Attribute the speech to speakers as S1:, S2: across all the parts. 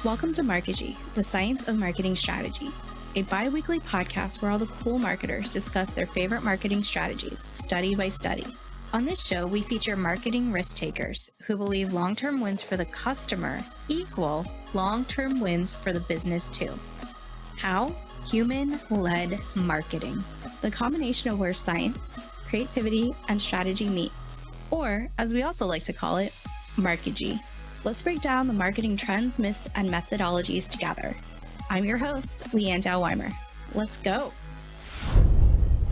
S1: Welcome to Markegy, the science of marketing strategy, a bi-weekly podcast where all the cool marketers discuss their favorite marketing strategies, study by study. On this show, we feature marketing risk takers who believe long-term wins for the customer equal long-term wins for the business too. How? Human-led marketing, the combination of where science, creativity, and strategy meet, or as we also like to call it, Markegy. Let's break down the marketing trends, myths, and methodologies together. I'm your host, Leanne Dowweimer. Let's go.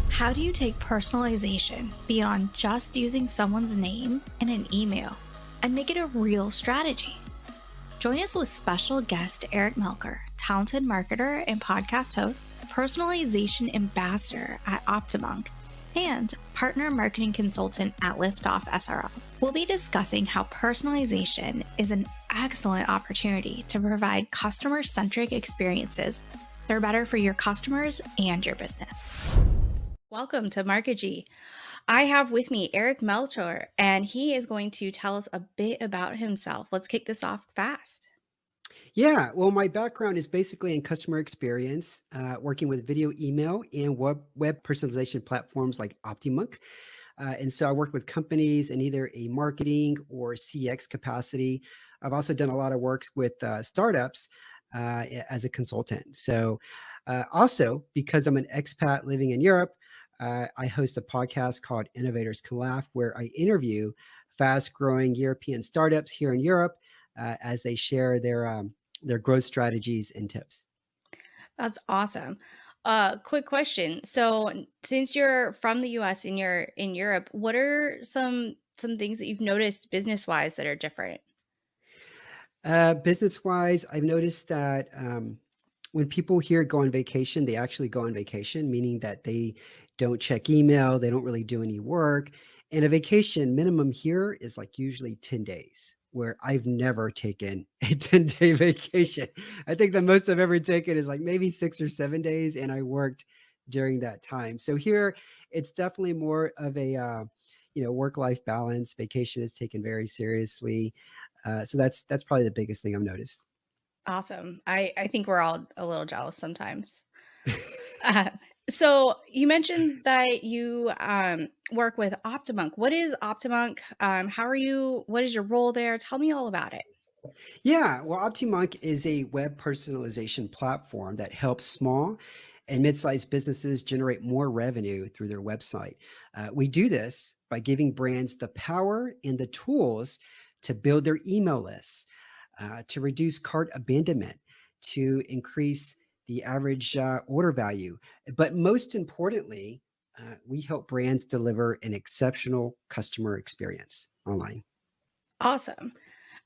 S1: How do you take personalization beyond just using someone's name in an email and make it a real strategy? Join us with special guest Eric Melchor, talented marketer and podcast host, Personalization Ambassador at OptiMonk, and partner marketing consultant at Liftoff SRL. We'll be discussing how personalization is an excellent opportunity to provide customer-centric experiences that are better for your customers and your business. Welcome to Markegy. I have with me Eric Melchor, and he is going to tell us a bit about himself. Let's kick this off fast.
S2: Yeah, well, my background is basically in customer experience, working with video, email, and web personalization platforms like OptiMonk. And so I work with companies in either a marketing or CX capacity. I've also done a lot of work with startups as a consultant. So also, because I'm an expat living in Europe, I host a podcast called Innovators Can Laugh, where I interview fast-growing European startups here in Europe as they share their growth strategies and tips.
S1: That's awesome. Quick question. So, since you're from the US and you're in Europe, what are some things that you've noticed business-wise that are different?
S2: Business-wise, I've noticed that when people here go on vacation, they actually go on vacation, meaning that they don't check email, they don't really do any work. And a vacation minimum here is like usually 10 days, where I've never taken a 10-day vacation. I think the most I've ever taken is like maybe 6 or 7 days, and I worked during that time. So here, it's definitely more of a work-life balance. Vacation is taken very seriously. So that's probably the biggest thing I've noticed.
S1: Awesome. I think we're all a little jealous sometimes. Uh, so you mentioned that you work with OptiMonk. What is OptiMonk? What is your role there? Tell me all about it.
S2: Yeah, well, OptiMonk is a web personalization platform that helps small and mid-sized businesses generate more revenue through their website. We do this by giving brands the power and the tools to build their email lists, to reduce cart abandonment, to increase the average order value. But most importantly, we help brands deliver an exceptional customer experience online.
S1: Awesome.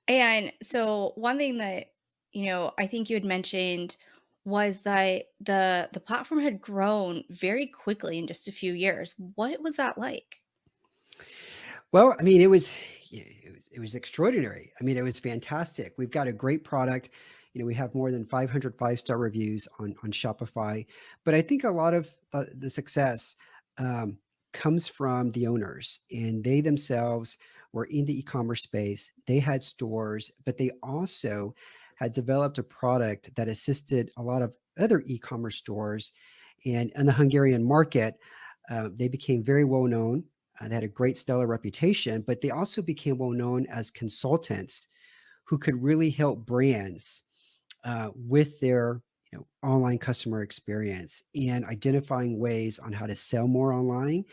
S1: And so one thing that, I think you had mentioned was that the platform had grown very quickly in just a few years. What was that like?
S2: Well, I mean, it was extraordinary. I mean, it was fantastic. We've got a great product. We have more than 500 five-star reviews on Shopify. But I think a lot of the success um, comes from the owners, and they themselves were in the e-commerce space. They had stores, but they also had developed a product that assisted a lot of other e-commerce stores. And in the Hungarian market, they became very well known. They had a great stellar reputation, but they also became well known as consultants who could really help brands with their online customer experience and identifying ways on how to sell more online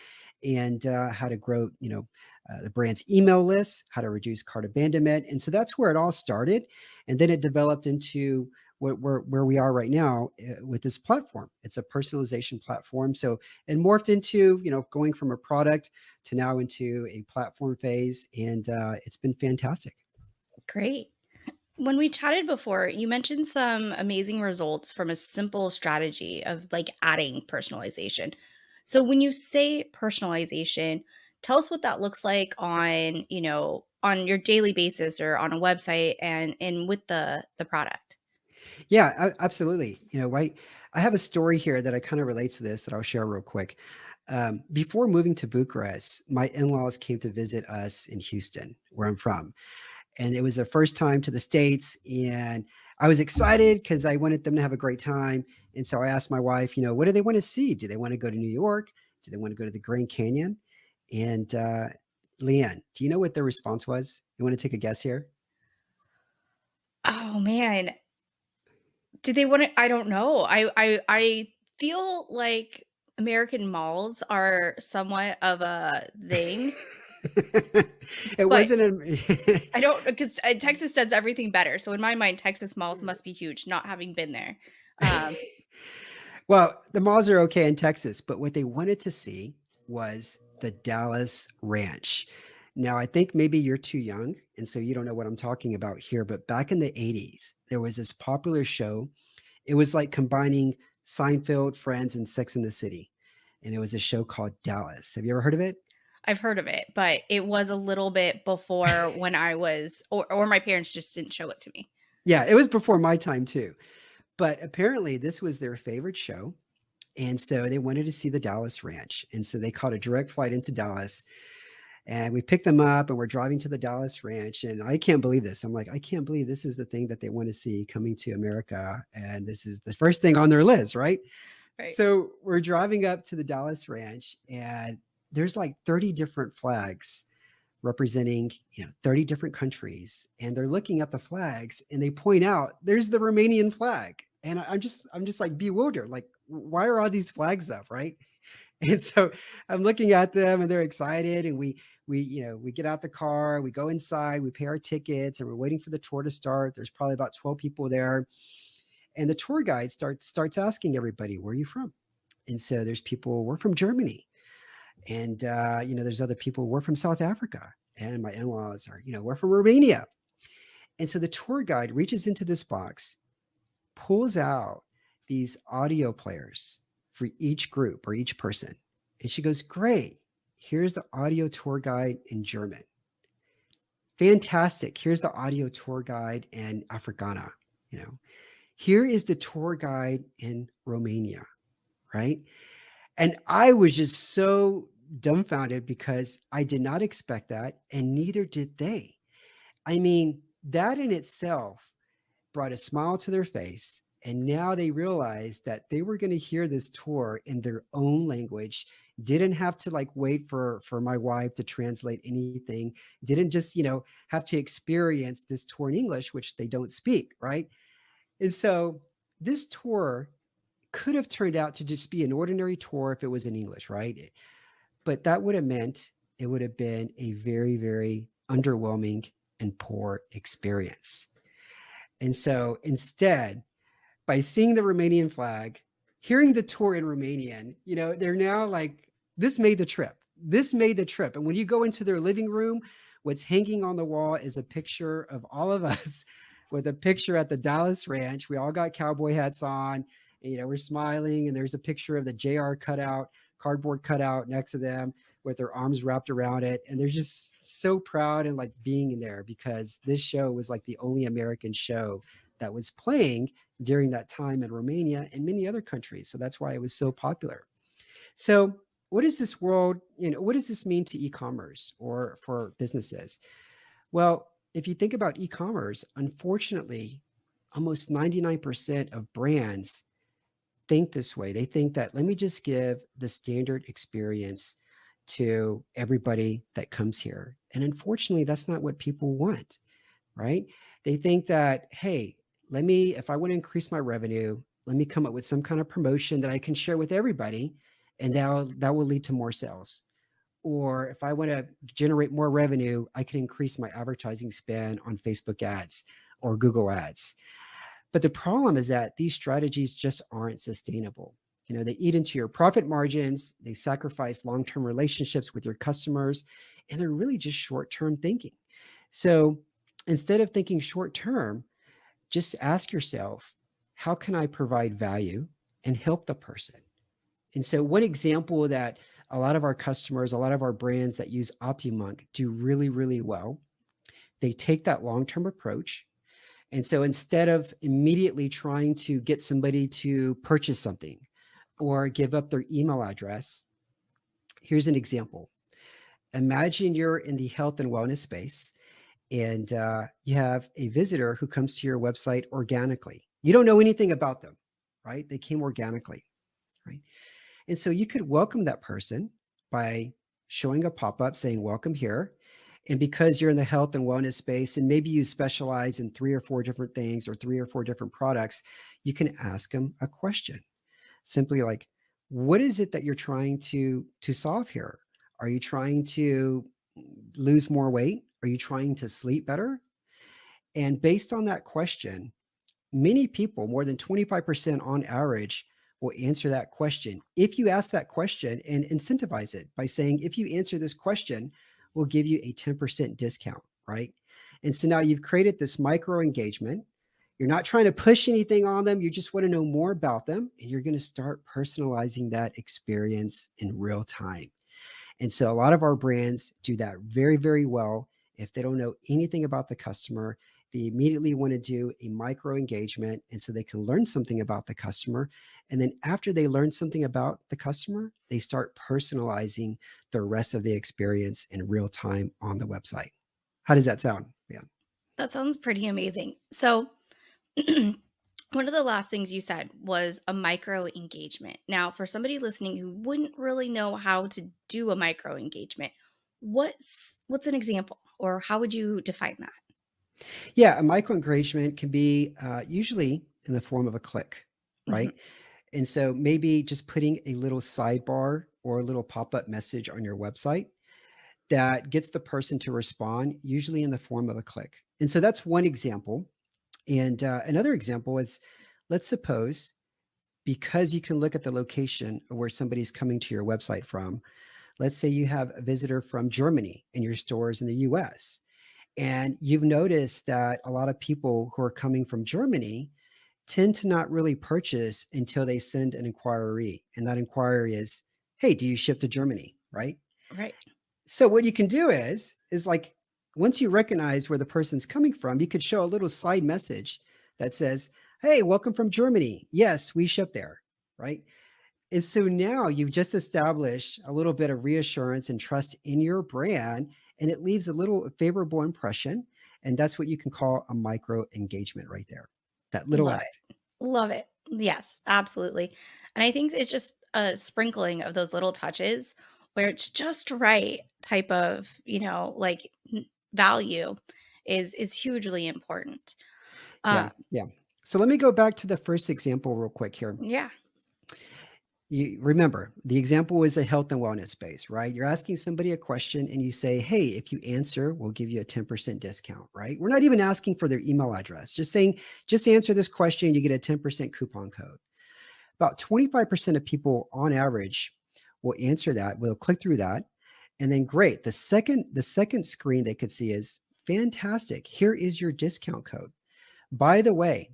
S2: and how to grow the brand's email lists, how to reduce cart abandonment. And so that's where it all started. And then it developed into where we are right now with this platform. It's a personalization platform. So it morphed into, going from a product to now into a platform phase. And it's been fantastic.
S1: Great. When we chatted before, you mentioned some amazing results from a simple strategy of like adding personalization. So when you say personalization, tell us what that looks like on your daily basis or on a website and with the product.
S2: Yeah, absolutely. I have a story here that I kind of relates to this that I'll share real quick. Before moving to Bucharest, my in-laws came to visit us in Houston, where I'm from. And it was their first time to the States. And I was excited because I wanted them to have a great time. And so I asked my wife, what do they want to see? Do they want to go to New York? Do they want to go to the Grand Canyon? And Leanne, do you know what their response was? You want to take a guess here?
S1: Oh man, did they want to? I don't know. I feel like American malls are somewhat of a thing,
S2: It
S1: but
S2: wasn't a
S1: I don't because Texas does everything better. So in my mind, Texas malls must be huge. Not having been there, um,
S2: well, the malls are okay in Texas, but what they wanted to see was the Dallas Ranch. Now, I think maybe you're too young, and so you don't know what I'm talking about here, but back in the 80s, there was this popular show. It was like combining Seinfeld, Friends, and Sex in the City. And it was a show called Dallas. Have you ever heard of it?
S1: I've heard of it, but it was a little bit before when I was, or my parents just didn't show it to me.
S2: Yeah, it was before my time too. But apparently, this was their favorite show. And so they wanted to see the Dallas Ranch. And so they caught a direct flight into Dallas. And we picked them up and we're driving to the Dallas Ranch. And I can't believe this. I'm like, I can't believe this is the thing that they want to see coming to America. And this is the first thing on their list, right?
S1: Right.
S2: So we're driving up to the Dallas Ranch and there's like 30 different flags representing 30 different countries, and they're looking at the flags and they point out there's the Romanian flag, and I'm just like bewildered, like why are all these flags up, right? And so I'm looking at them and they're excited, and we get out the car, we go inside, we pay our tickets, and we're waiting for the tour to start. There's probably about 12 people there, and the tour guide starts asking everybody, where are you from? And so there's people, we're from Germany, and there's other people, we're from South Africa, and my in-laws are, we're from Romania. And so the tour guide reaches into this box, pulls out these audio players for each group or each person, and she goes, great, here's the audio tour guide in German. Fantastic, here's the audio tour guide in Afrikaans. Here is the tour guide in Romania, right? And I was just so dumbfounded because I did not expect that, and neither did they. I mean, that in itself brought a smile to their face. And now they realized that they were going to hear this tour in their own language, didn't have to like wait for my wife to translate anything, didn't just, have to experience this tour in English, which they don't speak, right? And so this tour could have turned out to just be an ordinary tour if it was in English, right? But that would have meant it would have been a very, very underwhelming and poor experience. And so instead, by seeing the Romanian flag, hearing the tour in Romanian, they're now like, this made the trip. This made the trip. And when you go into their living room, what's hanging on the wall is a picture of all of us with a picture at the Dallas Ranch. We all got cowboy hats on, and, we're smiling, and there's a picture of the JR cutout, cardboard cutout next to them with their arms wrapped around it. And they're just so proud and like being in there because this show was like the only American show that was playing during that time in Romania and many other countries. So that's why it was so popular. So what is this world, what does this mean to e-commerce or for businesses? Well, if you think about e-commerce, unfortunately, almost 99% of brands think this way. They think that let me just give the standard experience to everybody that comes here. And unfortunately, that's not what people want, right? They think that, hey, if I want to increase my revenue, let me come up with some kind of promotion that I can share with everybody, and that will lead to more sales. Or if I want to generate more revenue, I can increase my advertising spend on Facebook ads or Google ads. But the problem is that these strategies just aren't sustainable. They eat into your profit margins, they sacrifice long-term relationships with your customers, and they're really just short-term thinking. So instead of thinking short-term, just ask yourself, how can I provide value and help the person? And so one example that a lot of our customers, a lot of our brands that use OptiMonk do really, really well, they take that long-term approach. And so instead of immediately trying to get somebody to purchase something or give up their email address, here's an example. Imagine you're in the health and wellness space and you have a visitor who comes to your website organically. You don't know anything about them, right? They came organically, right? And so you could welcome that person by showing a pop-up saying, welcome here. And because you're in the health and wellness space, and maybe you specialize in 3 or 4 different things or 3 or 4 different products, you can ask them a question. Simply like, what is it that you're trying to solve here? Are you trying to lose more weight? Are you trying to sleep better? And based on that question, many people, more than 25% on average, will answer that question. If you ask that question and incentivize it by saying, if you answer this question, we'll give you a 10% discount, right? And so now you've created this micro engagement. You're not trying to push anything on them. You just want to know more about them. And you're going to start personalizing that experience in real time. And so a lot of our brands do that very, very well. If they don't know anything about the customer, they immediately want to do a micro engagement. And so they can learn something about the customer. And then after they learn something about the customer, they start personalizing the rest of the experience in real time on the website. How does that sound? Yeah.
S1: That sounds pretty amazing. So, one of the last things you said was a micro engagement. Now, for somebody listening who wouldn't really know how to do a micro engagement, what's an example, or how would you define that?
S2: Yeah. A micro engagement can be usually in the form of a click,
S1: Mhm.
S2: right? And so maybe just putting a little sidebar or a little pop-up message on your website that gets the person to respond, usually in the form of a click. And so that's one example. And another example is, let's suppose, because you can look at the location of where somebody's coming to your website from, let's say you have a visitor from Germany in your stores in the US. And you've noticed that a lot of people who are coming from Germany tend to not really purchase until they send an inquiry. And that inquiry is, hey, do you ship to Germany? Right?
S1: Right.
S2: So what you can do is like, once you recognize where the person's coming from, you could show a little side message that says, hey, welcome from Germany. Yes, we ship there. Right? And so now you've just established a little bit of reassurance and trust in your brand, and it leaves a little favorable impression. And that's what you can call a micro engagement right there. That little
S1: Love
S2: act.
S1: it. Love it. Yes, absolutely. And I think it's just a sprinkling of those little touches where it's just right type of, value is hugely important.
S2: Yeah.
S1: Uh
S2: Yeah. So let me go back to the first example real quick here.
S1: yeah,
S2: You remember the example was a health and wellness space, right? You're asking somebody a question and you say, hey, if you answer, we'll give you a 10% discount, right? We're not even asking for their email address, just saying, just answer this question, you get a 10% coupon code. About 25% of people on average will answer that, will click through that. And then great. The second screen they could see is fantastic. Here is your discount code. By the way,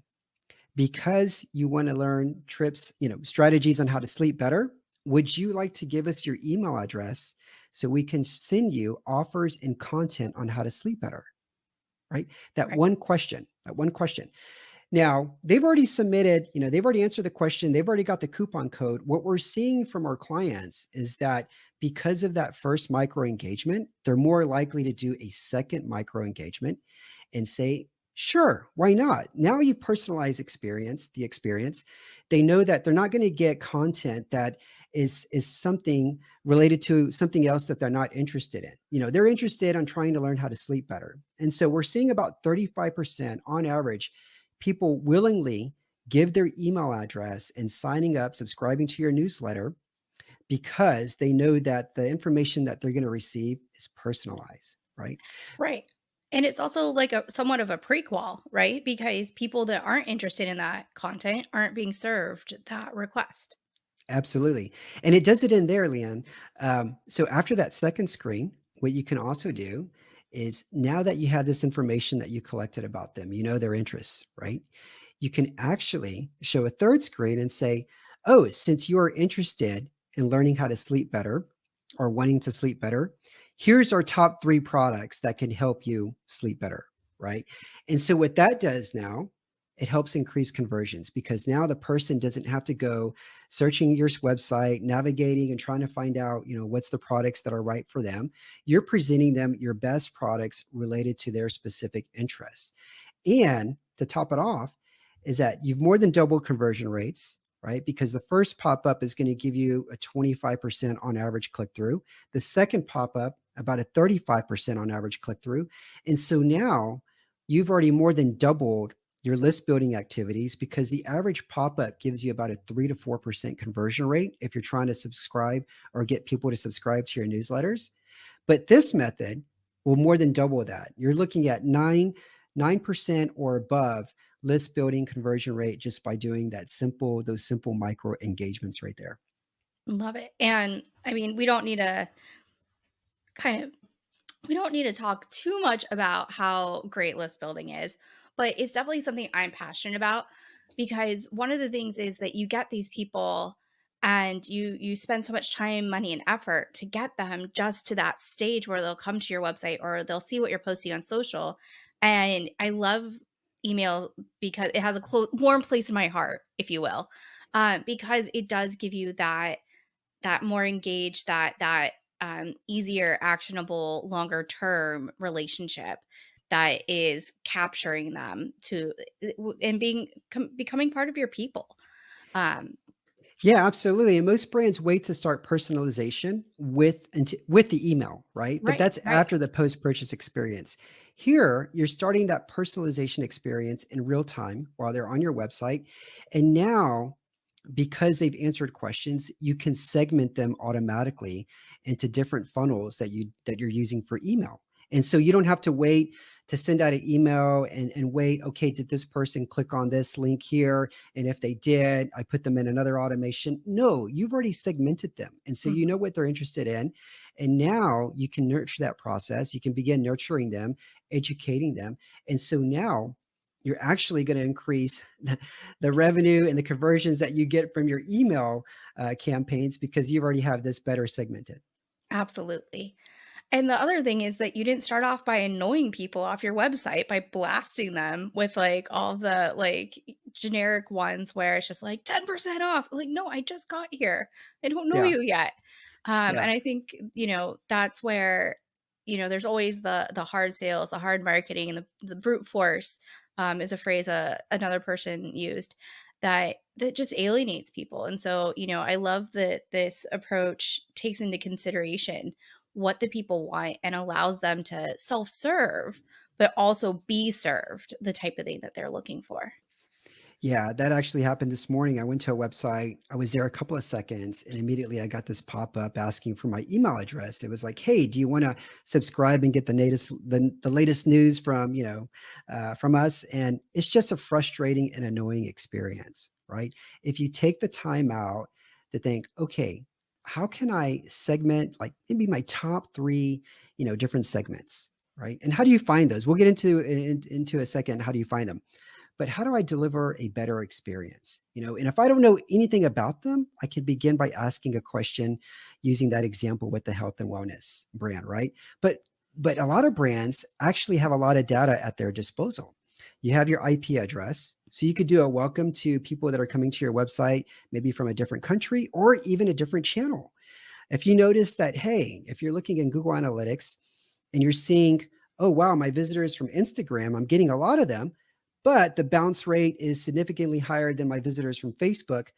S2: because you want to learn trips, strategies on how to sleep better, would you like to give us your email address so we can send you offers and content on how to sleep better? Right? That
S1: right.
S2: one question, that one question. Now, they've already submitted, they've already answered the question, they've already got the coupon code. What we're seeing from our clients is that because of that first micro engagement, they're more likely to do a second micro engagement and say, sure, why not? Now you personalize the experience. They know that they're not going to get content that is something related to something else that they're not interested in. They're interested on trying to learn how to sleep better. And so we're seeing about 35% on average people willingly give their email address and signing up, subscribing to your newsletter because they know that the information that they're going to receive is personalized, right?
S1: Right. And it's also like a somewhat of a prequel, right? Because people that aren't interested in that content aren't being served that request.
S2: Absolutely. And it does it in there, Leanne. So after that second screen, what you can also do is now that you have this information that you collected about them, their interests, right? You can actually show a third screen and say, oh, since you are interested in learning how to sleep better or wanting to sleep better, here's our top 3 products that can help you sleep better, right? And so what that does now it helps increase conversions because now the person doesn't have to go searching your website, navigating and trying to find out, what's the products that are right for them. You're presenting them your best products related to their specific interests. And to top it off, is that you've more than doubled conversion rates, right? Because the first pop up is going to give you a 25% on average click through. The second pop up, about a 35% on average click through. And so now you've already more than doubled your list building activities because the average pop up gives you about a 3 to 4% conversion rate if you're trying to subscribe or get people to subscribe to your newsletters. But this method will more than double that. You're looking at 9% or above list building conversion rate just by doing those simple micro engagements right there.
S1: Love it. And I mean, kind of we don't need to talk too much about how great list building is, but it's definitely something I'm passionate about because one of the things is that you get these people and you spend so much time, money, and effort to get them just to that stage where they'll come to your website or they'll see what you're posting on social. And I love email because it has a warm place in my heart, if you will, because it does give you that more engaged, easier, actionable, longer term relationship that is capturing them to and becoming part of your people. Um,
S2: Yeah, absolutely. And most brands wait to start personalization with the email, right? But
S1: right,
S2: that's
S1: right.
S2: after the post-purchase experience. Here, you're starting that personalization experience in real time while they're on your website. And now, because they've answered questions, you can segment them automatically into different funnels that you're using for email. And so you don't have to wait to send out an email and wait, okay, did this person click on this link here? And if they did, I put them in another automation. No, you've already segmented them. And so you
S1: Mhm.
S2: know what they're interested in. And now you can nurture that process. You can begin nurturing them, educating them. And so now you're actually going to increase the revenue and the conversions that you get from your email campaigns because you already have this better segmented.
S1: Absolutely. And the other thing is that you didn't start off by annoying people off your website by blasting them with like all the like generic ones where it's just like 10% off. Like, no, I just got here. I don't know
S2: Yeah.
S1: you yet.
S2: Yeah.
S1: And I think, that's where, there's always the hard sales, the hard marketing, and the brute force is a phrase another person used that just alienates people. And so, I love that this approach takes into consideration what the people want and allows them to self-serve, but also be served the type of thing that they're looking for.
S2: Yeah, that actually happened this morning. I went to a website. I was there a couple of seconds and immediately I got this pop-up asking for my email address. It was like, "Hey, do you want to subscribe and get the latest news from us?" And it's just a frustrating and annoying experience, right? If you take the time out to think, "Okay, how can I segment like maybe my top 3, different segments?" Right? And how do you find those? We'll get into a second how do you find them, but how do I deliver a better experience? And if I don't know anything about them, I can begin by asking a question using that example with the health and wellness brand, right? But a lot of brands actually have a lot of data at their disposal. You have your IP address, so you could do a welcome to people that are coming to your website, maybe from a different country or even a different channel. If you notice that, hey, if you're looking in Google Analytics and you're seeing, oh, wow, my visitors from Instagram, I'm getting a lot of them, but the bounce rate is significantly higher than my visitors from Facebook.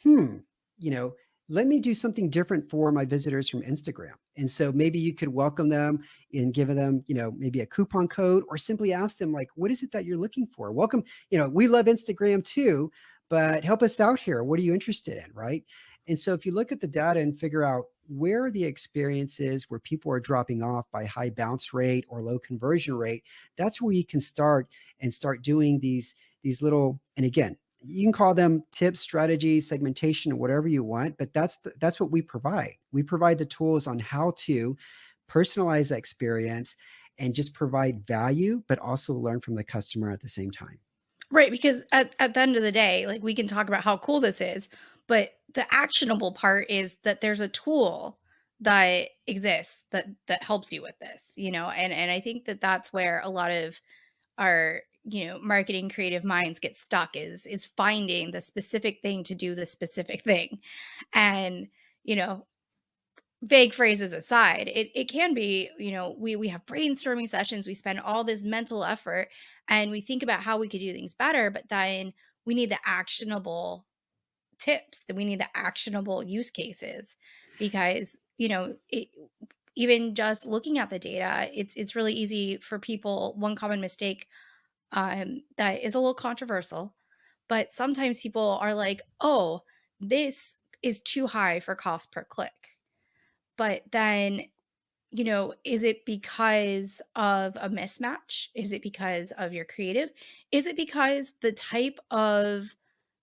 S2: Hmm, you know, let me do something different for my visitors from Instagram. And so maybe you could welcome them and give them, maybe a coupon code or simply ask them, like, what is it that you're looking for? Welcome, we love Instagram too, but help us out here. What are you interested in? Right. And so if you look at the data and figure out where are the experiences where people are dropping off by high bounce rate or low conversion rate, that's where you can start doing these little, and again, you can call them tips, strategies, segmentation, or whatever you want, but that's what we provide. We provide the tools on how to personalize that experience and just provide value, but also learn from the customer at the same time.
S1: Right, because at the end of the day, like, we can talk about how cool this is, but the actionable part is that there's a tool that exists that helps you with this, and I think that that's where a lot of our marketing creative minds get stuck is finding the specific thing to do the specific thing. And, you know, vague phrases aside, it can be, we have brainstorming sessions, we spend all this mental effort and we think about how we could do things better, but then we need the actionable tips, that we need the actionable use cases, because, even just looking at the data, it's really easy for people. One common mistake, that is a little controversial, but sometimes people are like, "Oh, this is too high for cost per click." But then, is it because of a mismatch? Is it because of your creative? Is it because the type of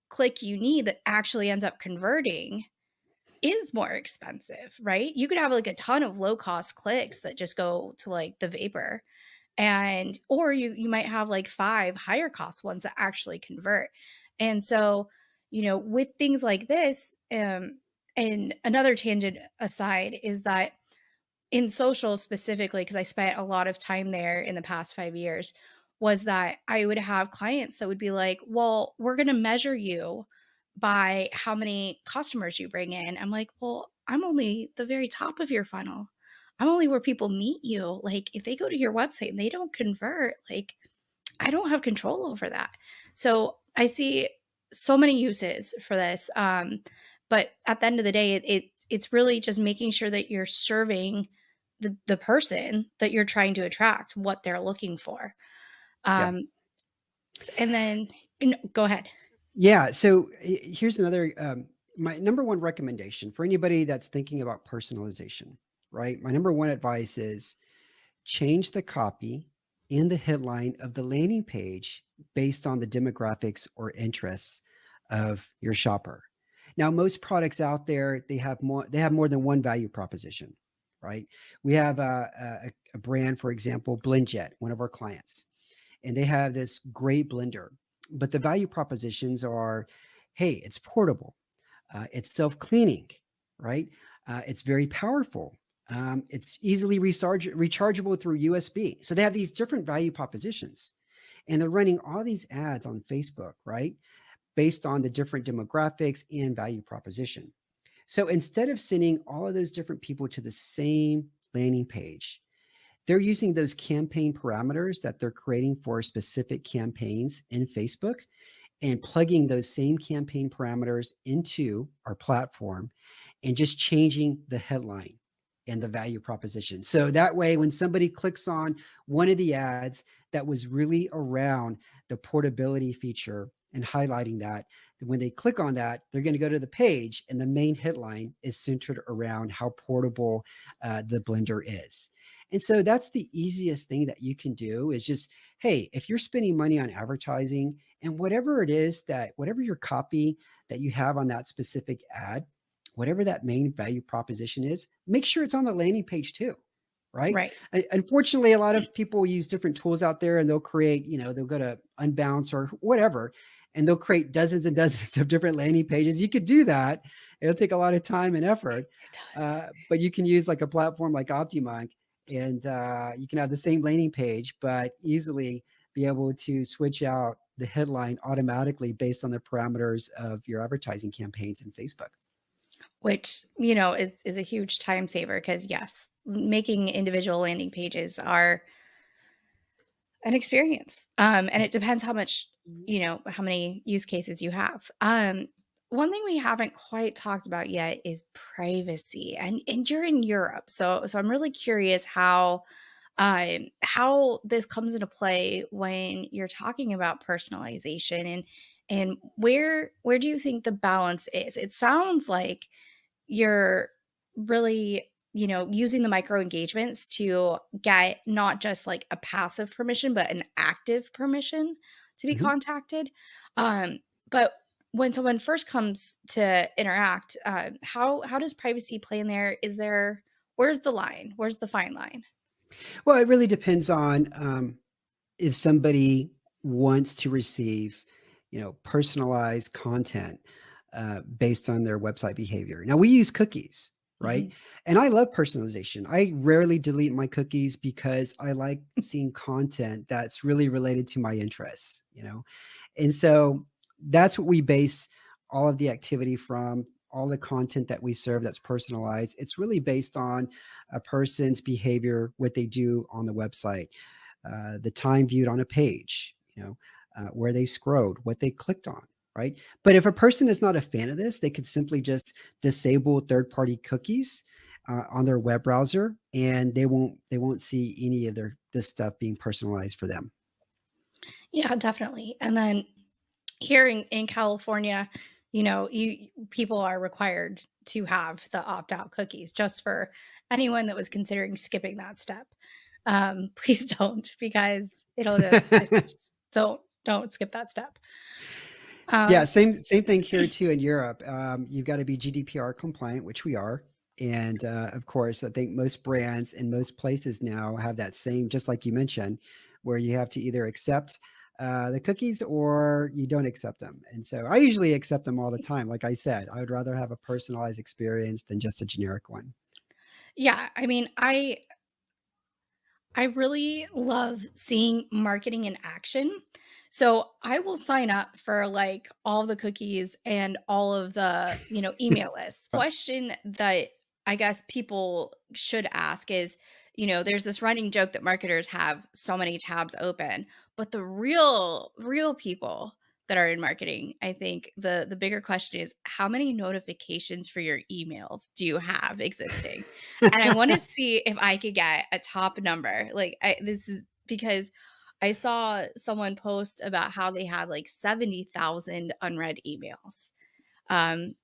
S1: click you need that actually ends up converting is more expensive, right? You could have like a ton of low cost clicks that just go to like the vapor, and or you might have like 5 higher cost ones that actually convert. And so, with things like this, and another tangent aside is that in social specifically, because I spent a lot of time there in the past 5 years, was that I would have clients that would be like, "Well, we're gonna measure you by how many customers you bring in." I'm like, "Well, I'm only the very top of your funnel. I'm only where people meet you. Like, if they go to your website and they don't convert, like, I don't have control over that." So I see so many uses for this. But at the end of the day, it's really just making sure that you're serving the person that you're trying to attract, what they're looking for.
S2: Yeah.
S1: Um, and then go ahead.
S2: Yeah. So here's another, my number one recommendation for anybody that's thinking about personalization, right? My number one advice is change the copy and the headline of the landing page based on the demographics or interests of your shopper. Now, most products out there, they have more than one value proposition, right? We have a brand, for example, BlendJet, one of our clients, and they have this great blender, but the value propositions are, hey, it's portable, it's self-cleaning, right? It's very powerful. It's easily rechargeable through USB. So they have these different value propositions, and they're running all these ads on Facebook, right? Based on the different demographics and value proposition. So instead of sending all of those different people to the same landing page, they're using those campaign parameters that they're creating for specific campaigns in Facebook and plugging those same campaign parameters into our platform and just changing the headline and the value proposition. So that way, when somebody clicks on one of the ads that was really around the portability feature and highlighting that, when they click on that, they're going to go to the page and the main headline is centered around how portable the blender is. And so that's the easiest thing that you can do is just, hey, if you're spending money on advertising and whatever it is that, whatever your copy that you have on that specific ad, whatever that main value proposition is, make sure it's on the landing page too. Right.
S1: Right.
S2: Unfortunately, a lot of people use different tools out there and they'll create, they'll go to Unbounce or whatever, and they'll create dozens and dozens of different landing pages. You could do that. It'll take a lot of time and effort.
S1: It does.
S2: But you can use like a platform like OptiMonk, and you can have the same landing page, but easily be able to switch out the headline automatically based on the parameters of your advertising campaigns in Facebook.
S1: Which, is a huge time saver, because yes, making individual landing pages are an experience. And it depends how much, how many use cases you have. One thing we haven't quite talked about yet is privacy, and you're in Europe, so I'm really curious how this comes into play when you're talking about personalization, and where do you think the balance is? It sounds like you're really, using the micro engagements to get not just like a passive permission, but an active permission to be
S2: Mhm.
S1: contacted. But when someone first comes to interact, how does privacy play in there? Where's the line? Where's the fine line?
S2: Well, it really depends on if somebody wants to receive, personalized content based on their website behavior. Now, we use cookies. right? And I love personalization. I rarely delete my cookies because I like seeing content that's really related to my interests, you know? And so that's what we base all of the activity from, all the content that we serve that's personalized. It's really based on a person's behavior, what they do on the website, the time viewed on a page, where they scrolled, what they clicked on, right? But if a person is not a fan of this, they could simply just disable third-party cookies on their web browser, and they won't see any of this stuff being personalized for them.
S1: Yeah, definitely. And then here in California, you people are required to have the opt-out cookies just for anyone that was considering skipping that step. Please don't because it'll just don't skip that step.
S2: Yeah,
S1: Um,
S2: same thing here too in Europe. You've got to be GDPR compliant, which we are. And of course, I think most brands in most places now have that same, just like you mentioned, where you have to either accept the cookies or you don't accept them. And so I usually accept them all the time. Like I said, I would rather have a personalized experience than just a generic one.
S1: yeah, I mean, I really love seeing marketing in action. So I will sign up for like all the cookies and all of the, email lists. Question that I guess people should ask is, there's this running joke that marketers have so many tabs open, but the real people that are in marketing, I think the bigger question is how many notifications for your emails do you have existing? And I wanna see if I could get a top number. Like, this is because I saw someone post about how they had, like, 70,000 unread emails, um,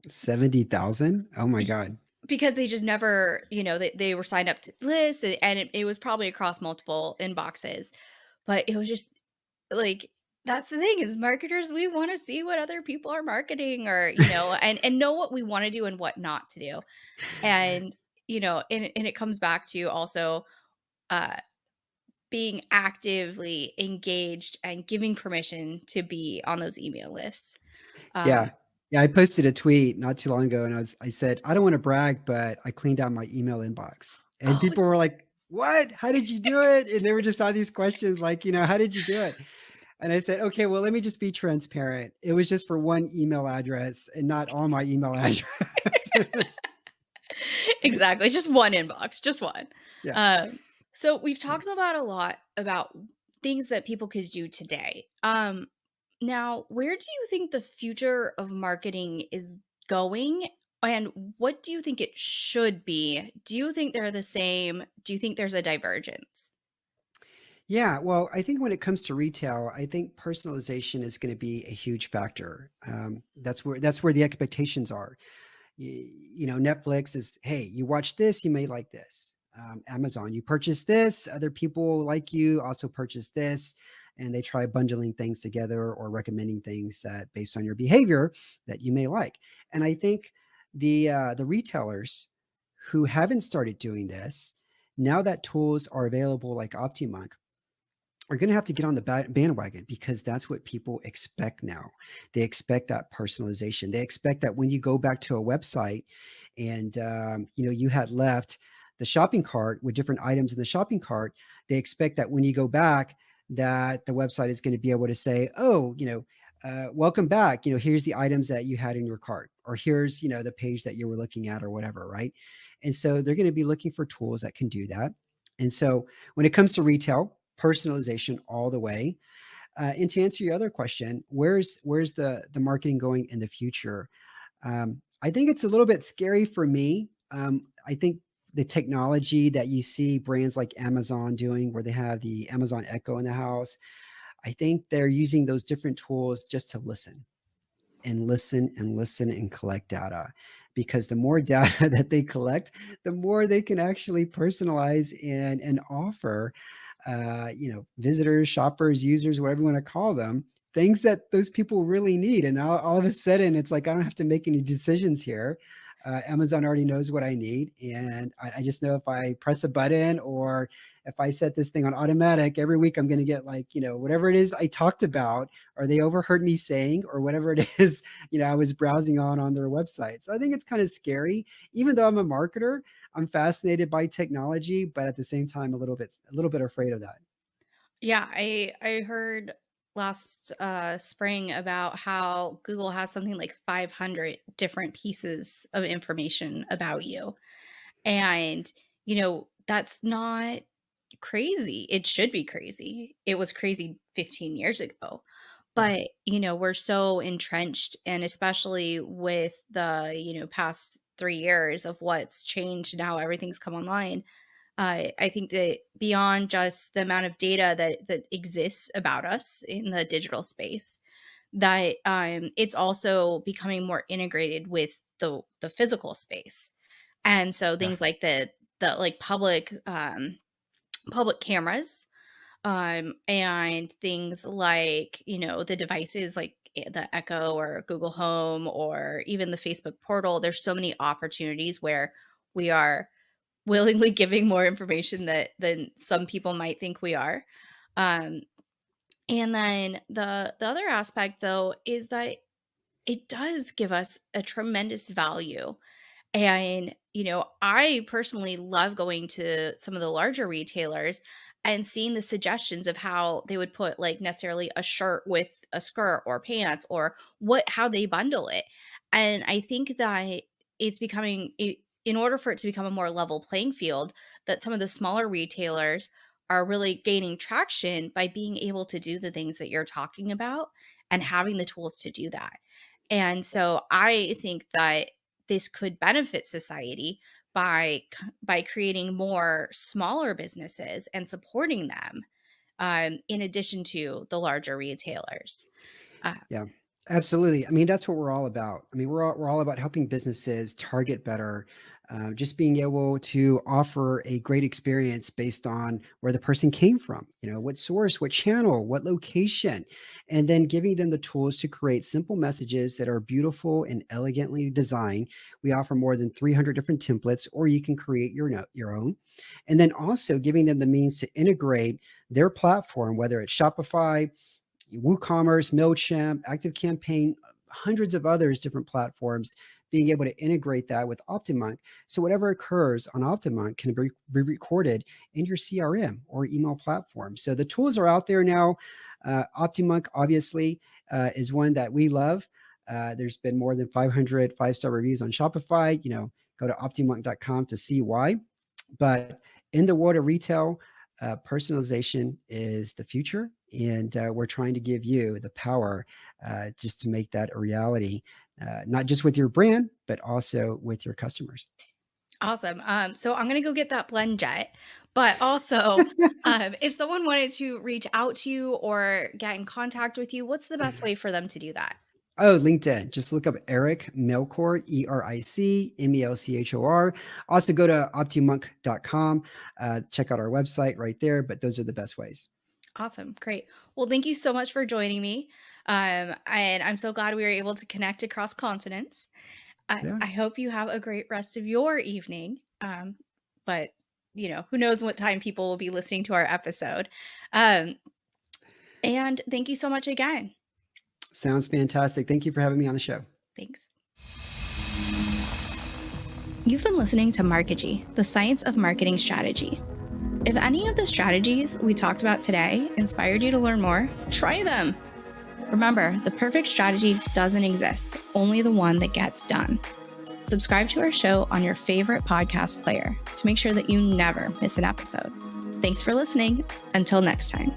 S2: 70,000? Oh my
S1: y
S2: God.
S1: because they just never they were signed up to lists, and it was probably across multiple inboxes, but it was just, like that's the thing is marketers, we wanna see what other people are marketing or, and know what we wanna do and what not to do. And, and it comes back to also, uh, being actively engaged and giving permission to be on those email lists.
S2: Yeah.
S1: Um,
S2: Yeah, I posted a tweet not too long ago and I said, I don't want to brag, but I cleaned out my email inbox. And
S1: oh,
S2: people were like, "What? How did you do it?" And they were just all these questions like, "How did you do it?" And I said, "Okay, well, let me just be transparent. It was just for one email address and not all my email addresses."
S1: exactly, just one inbox, just one.
S2: Yeah.
S1: Um, so we've talked about a lot about things that people could do today. Now, where do you think the future of marketing is going? And what do you think it should be? Do you think they're the same? Do you think there's a divergence?
S2: Yeah, well, I think when it comes to retail, I think personalization is going to be a huge factor. That's where the expectations are. Netflix is, hey, you watch this, you may like this. Amazon, you purchase this, other people like you also purchase this, and they try bundling things together or recommending things that based on your behavior that you may like. And I think the retailers who haven't started doing this, now that tools are available like OptiMonk, are going to have to get on the bandwagon because that's what people expect now. They expect that personalization. They expect that when you go back to a website and you had left the shopping cart with different items in the shopping cart, they expect that when you go back, that the website is going to be able to say, "Oh, welcome back. Here's the items that you had in your cart, or here's the page that you were looking at, or whatever." Right? And so they're going to be looking for tools that can do that. And so when it comes to retail, personalization all the way. And to answer your other question, where's the marketing going in the future? I think it's a little bit scary for me. I think the technology that you see brands like Amazon doing, where they have the Amazon Echo in the house, I think they're using those different tools just to listen and listen and listen and collect data. Because the more data that they collect, the more they can actually personalize and offer visitors, shoppers, users, whatever you want to call them, things that those people really need. And all of a sudden, it's like, I don't have to make any decisions here. Amazon already knows what I need. And I just know if I press a button or if I set this thing on automatic, every week I'm going to get like, whatever it is I talked about or they overheard me saying or whatever it is, I was browsing on their website. So I think it's kind of scary. Even though I'm a marketer, I'm fascinated by technology, but at the same time, a little bit afraid of that.
S1: Yeah, I heard last spring about how Google has something like 500 different pieces of information about you. And, that's not crazy. It should be crazy. It was crazy 15 years ago.
S2: Yeah.
S1: But, we're so entrenched, and especially with the, past 3 years of what's changed now, everything's come online. I think that beyond just the amount of data that exists about us in the digital space, that it's also becoming more integrated with the physical space. And so
S2: Yeah.
S1: things like the like public cameras, and things like, the devices like the Echo or Google Home or even the Facebook portal. There's so many opportunities where we are willingly giving more information than some people might think we are. Um, and then the other aspect though is that it does give us a tremendous value. And, I personally love going to some of the larger retailers and seeing the suggestions of how they would put like necessarily a shirt with a skirt or pants or how they bundle it. And I think that it's becoming in order for it to become a more level playing field, that some of the smaller retailers are really gaining traction by being able to do the things that you're talking about and having the tools to do that. And so I think that this could benefit society by creating more smaller businesses and supporting them, in addition to the larger retailers. Uh,
S2: Yeah, absolutely. I mean, that's what we're all about. I mean, we're all about helping businesses target better, just being able to offer a great experience based on where the person came from, what source, what channel, what location, and then giving them the tools to create simple messages that are beautiful and elegantly designed. We offer more than 300 different templates, or you can create your own. And then also giving them the means to integrate their platform, whether it's Shopify, WooCommerce, MailChimp, ActiveCampaign, hundreds of others, different platforms, being able to integrate that with OptiMonk. So whatever occurs on OptiMonk can be recorded in your CRM or email platform. So the tools are out there now. OptiMonk, obviously, is one that we love. There's been more than 500 five-star reviews on Shopify. Go to optimonk.com to see why. But in the world of retail, personalization is the future, and we're trying to give you the power just to make that a reality, not just with your brand, but also with your customers.
S1: awesome. So I'm gonna go get that blend jet, but also, if someone wanted to reach out to you or get in contact with you, what's the best way for them to do that?
S2: Oh, LinkedIn. Just look up Eric Melchor, EricMelchor. Also go to optimonk.com. Check out our website right there, but those are the best ways.
S1: Awesome. Great. Well, thank you so much for joining me. And I'm so glad we were able to connect across continents.
S2: Yeah.
S1: I hope you have a great rest of your evening. But who knows what time people will be listening to our episode. Um, and thank you so much again.
S2: Sounds fantastic. Thank you for having me on the show.
S1: Thanks. You've been listening to Markegy, the science of marketing strategy. If any of the strategies we talked about today inspired you to learn more, try them. Remember, the perfect strategy doesn't exist, only the one that gets done. Subscribe to our show on your favorite podcast player to make sure that you never miss an episode. Thanks for listening. Until next time.